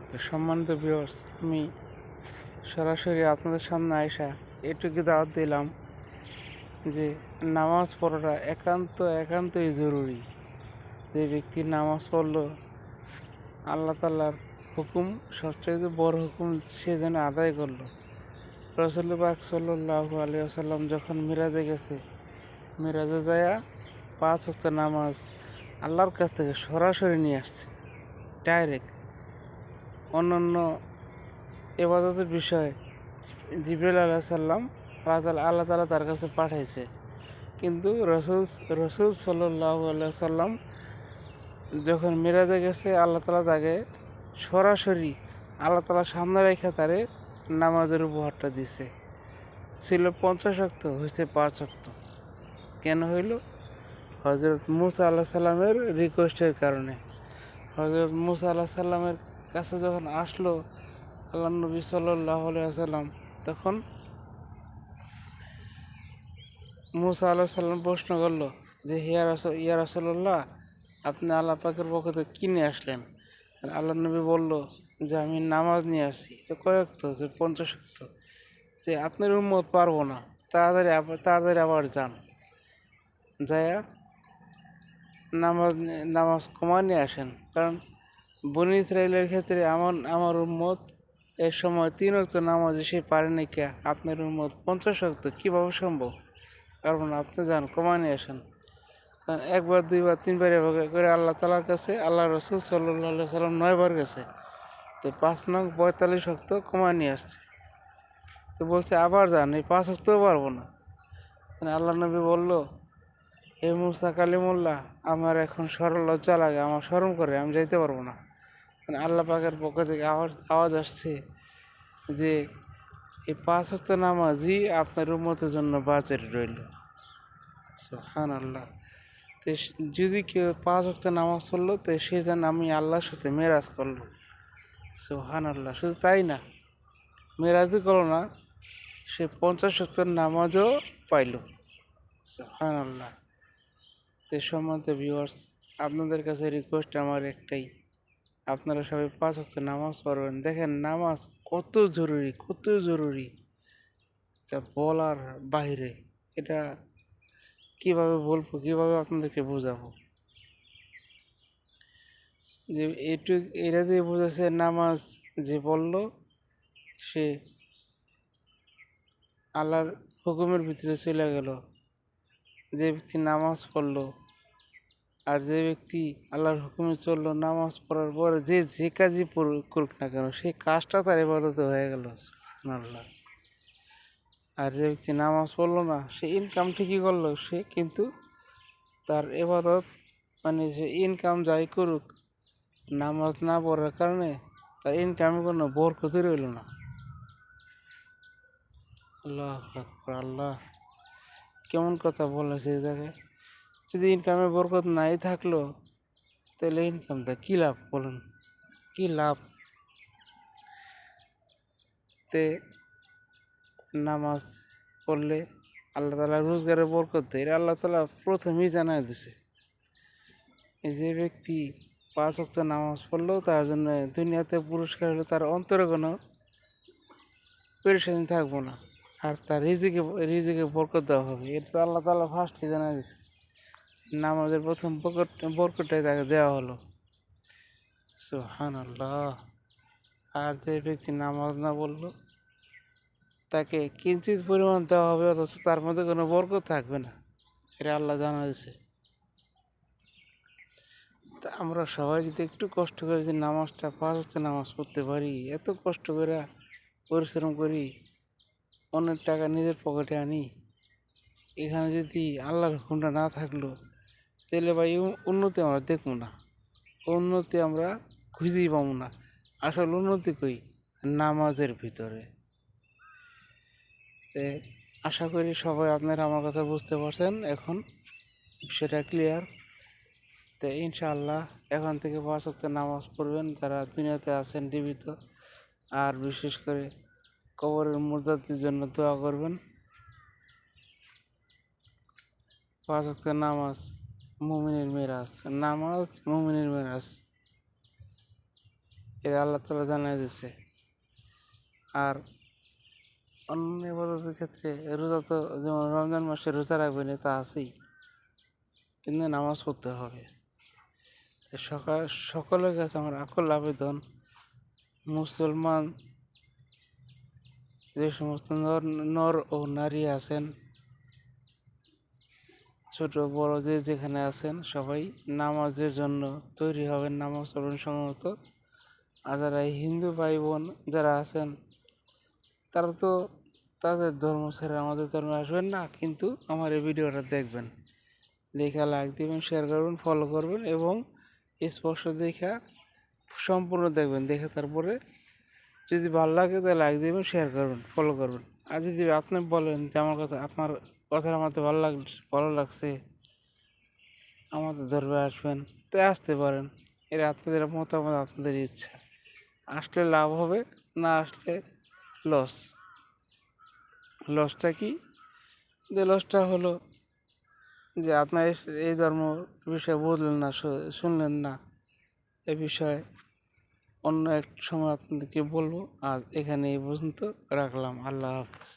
তো সম্মানিত ভিউয়ার্স, আমি সরাসরি আপনাদের সামনে আইসা এটুকু দাওয়াত দিলাম যে নামাজ পড়াটা একান্তই জরুরি। যে ব্যক্তি নামাজ পড়লো আল্লাহ তাআলার হুকুম, সবচেয়ে বড় হুকুম সে যেন আদায় করলো। রাসূল পাক সাল্লাল্লাহু আলাইহি ওয়াসাল্লাম যখন মিরাজে গেছে, মিরাজে যায়া 5 ওয়াক্ত নামাজ আল্লাহর কাছ থেকে সরাসরি নিয়ে আসছে, ডাইরেক্ট। অন্যান্য ইবাদতের বিষয়ে জিবরাইল আলাইহিস সালাম আল্লাহ তাআলা তার কাছে পাঠাইছে, কিন্তু রসুল সাল্লাল্লাহু আলাইহি সাল্লাম যখন মিরাজে গেছে আল্লাহ তাআলা তাকে সরাসরি আল্লাহ তাআলার সামনে রেখে তারে নামাজের উপহারটা দিছে। ছিল 50 ওয়াক্ত, হয়েছে 5 ওয়াক্ত। কেন হইল? হযরত মুসা আলাইহিস সালামের রিকোয়েস্টের কারণে। হযরত মুসা আলাইহিস সালামের কাছে যখন আসলো আল্লাহ নবী সাল্লাল্লাহু আলাইহি ওয়াসাল্লাম, তখন মুসা আলাইহিস সালাম প্রশ্ন করলো যে ইয়া রাসূলুল্লাহ, আপনি আল্লাহ পাকের পক্ষ থেকে কি নিয়ে আসলেন? আল্লাহ নবী বলল যে আমি নামাজ নিয়ে আসছি। তো কয় ওয়াক্ত? যে 50 ওয়াক্ত। যে আপনার উম্মত পারবো না, তাড়াতাড়ি আবার যান, যায়া নামাজ কমা নিয়ে আসেন। কারণ বনী ইসরাইলের ক্ষেত্রে আমার উম্মত এর সময় 3 ওয়াক্ত নামাজ সে পারে নাই, কে আপনার উম্মত 50 ওয়াক্ত কীভাবে সম্ভব? কারণ আপনি যান, কমা নিয়ে আসেন। কারণ একবার, দুইবার, তিনবার এভাবে করে আল্লাহ তাআলার কাছে আল্লাহ রসুল সাল্লাল্লাহু আলাইহি সাল্লাম 9 বার গেছে। তো 5 নং 45 ওয়াক্ত কমা নিয়ে আসছে। তো বলছে আবার যান, এই 5 ওয়াক্তও পারবো না। আল্লাহ নবী বলল, হে মুসা কালিমুল্লাহ, আমার এখন লজ্জা লাগে, আমার শরম করে, আমি যাইতে পারবো না। আল্লাহ পাকের পক্ষ থেকে আওয়াজ আসছে যে এই 5 ওয়াক্ত নামাজই আপনার উম্মতের জন্য বাজেট রইল। সুবহানাল্লাহ। তো যদি কেউ 5 ওয়াক্ত নামাজ পড়লো, তো সে যেন আমি আল্লাহর সাথে মেরাজ করলো। সুবহানাল্লাহ। শুধু তাই না, মেরাজই করলো না, সে 50 ওয়াক্ত নামাজও পাইল। সুবহানাল্লাহ। তো সম্মানিত ভিউয়ার্স, আপনাদের কাছে রিকোয়েস্ট আমার একটাই, আপনারা সবাই 5 ওয়াক্ত নামাজ পড়বেন। দেখেন নামাজ কত জরুরি, যা বলার বাইরে। এটা কিভাবে বলবো, কিভাবে আপনাদেরকে বোঝাবো? যে এটা দিয়ে বোঝাচ্ছে নামাজ যে পড়ল সে আল্লাহর হুকুমের ভিতরে চলে গেল। যে ব্যক্তি নামাজ পড়লো আর যে ব্যক্তি আল্লাহর হুকুমে চললো, নামাজ পড়ার পরে যে কাজই করুক না কেন, সেই কাজটা তার ইবাদতে হয়ে গেল। সুবহানাল্লাহ। আর যে ব্যক্তি নামাজ পড়লো না, সে ইনকাম ঠিকই করলো, সে কিন্তু তার ইবাদত, মানে সে ইনকাম যাই করুক, নামাজ না পড়ার কারণে তার ইনকামে কোনো বরকতই রইল না। আল্লাহু আকবার। আল্লাহ কেমন কথা বলেছে এই জায়গায়। যদি ইনকামে বরকত নাই থাকলো, তাহলে ইনকামটা কী লাভ বলুন? কী লাভ? তে নামাজ পড়লে আল্লাহ তাআলা রোজগারের বরকত দেয়, এটা আল্লাহ তাআলা প্রথমেই জানাই দিছে। এই যে ব্যক্তি 5 ওয়াক্ত নামাজ পড়লো, তার জন্য দুনিয়াতে পুরস্কার হলো তার অন্তরে কোনো পেরেশানি থাকবো না, আর তার রিজিকে বরকত দেওয়া হবে। এটা তো আল্লাহ তাআলা ফার্স্টে জানাই দিছে। নামাজের প্রথম বরকতটাই তাকে দেওয়া হলো। সুবহানাল্লাহ। আর যে ব্যক্তি নামাজ না পড়লো, তাকে কিঞ্চিৎ পরিমাণ দেওয়া হবে, অথচ তার মধ্যে কোনো বরকত থাকবে না। এটা আল্লাহ জানা দিয়েছে। তা আমরা সবাই যদি একটু কষ্ট করে যে নামাজটা 5 ওয়াক্ত নামাজ পড়তে পারি, এত কষ্ট করে পরিশ্রম করি, অনেক টাকা নিজের পকেটে আনি, এখানে যদি আল্লাহর হুকুমটা না থাকলো, তাহলে ভাই উন্নতি আমরা দেখবো না, উন্নতি আমরা খুঁজেই পাবো না। আসল উন্নতি কই? নামাজের ভিতরে। আশা করি সবাই আপনারা আমার কথা বুঝতে পারছেন, এখন সেটা ক্লিয়ার। তো ইনশাআল্লাহ এখন থেকে 5 ওয়াক্ত নামাজ পড়বেন যারা দুনিয়াতে আছেন জীবিত, আর বিশেষ করে কবরের মুর্দাদের জন্য দোয়া করবেন। 5 ওয়াক্ত নামাজ মুমিনের মেরাজ, নামাজ মুমিনের মেরাজ। এটা আল্লাহ তাআলা জানিয়ে দিচ্ছে। আর অন্য ইবাদতের ক্ষেত্রে রোজা তো যেমন রমজান মাসে রোজা রাখবেন এটা আছেই, কিন্তু নামাজ পড়তে হবে। সকলের কাছে আমার আকুল আবেদন, মুসলমান যে সমস্ত নর ও নারী আছেন, ছোট বড় যে যেখানে আছেন, সবাই নামাজের জন্য তৈরি হবেন, নামাজ পড়বেন সময়মত। আর যারা হিন্দু ভাই বোন যারা আছেন, তারা তো তাদের ধর্ম ছেড়ে আমাদের ধর্মে আসবেন না, কিন্তু আমার এই ভিডিওটা দেখবেন, দেখে লাইক দেবেন, শেয়ার করবেন, ফলো করবেন এবং স্পষ্ট দেখা সম্পূর্ণ দেখবেন। দেখে তারপরে যদি ভালো লাগে তাহলে লাইক দেবেন, শেয়ার করবেন, ফলো করবেন। আর যদি আপনি বলেন যে আপনার কথা আমাদের ভালো লাগছে, আমাদের ধর্মে আসবেন, তাই আসতে পারেন। এটা আপনাদের মতামত, আপনাদের ইচ্ছা। আসলে লাভ হবে, না আসলে লস। লসটা কি? যে লসটা হলো যে আপনার এই ধর্ম বিষয়ে বুঝলেন না, শুনলেন না। এ বিষয়ে অন্য এক সময় আপনাদেরকে বলবো। আজ এখানে এই পর্যন্ত রাখলাম। আল্লাহ হাফেজ।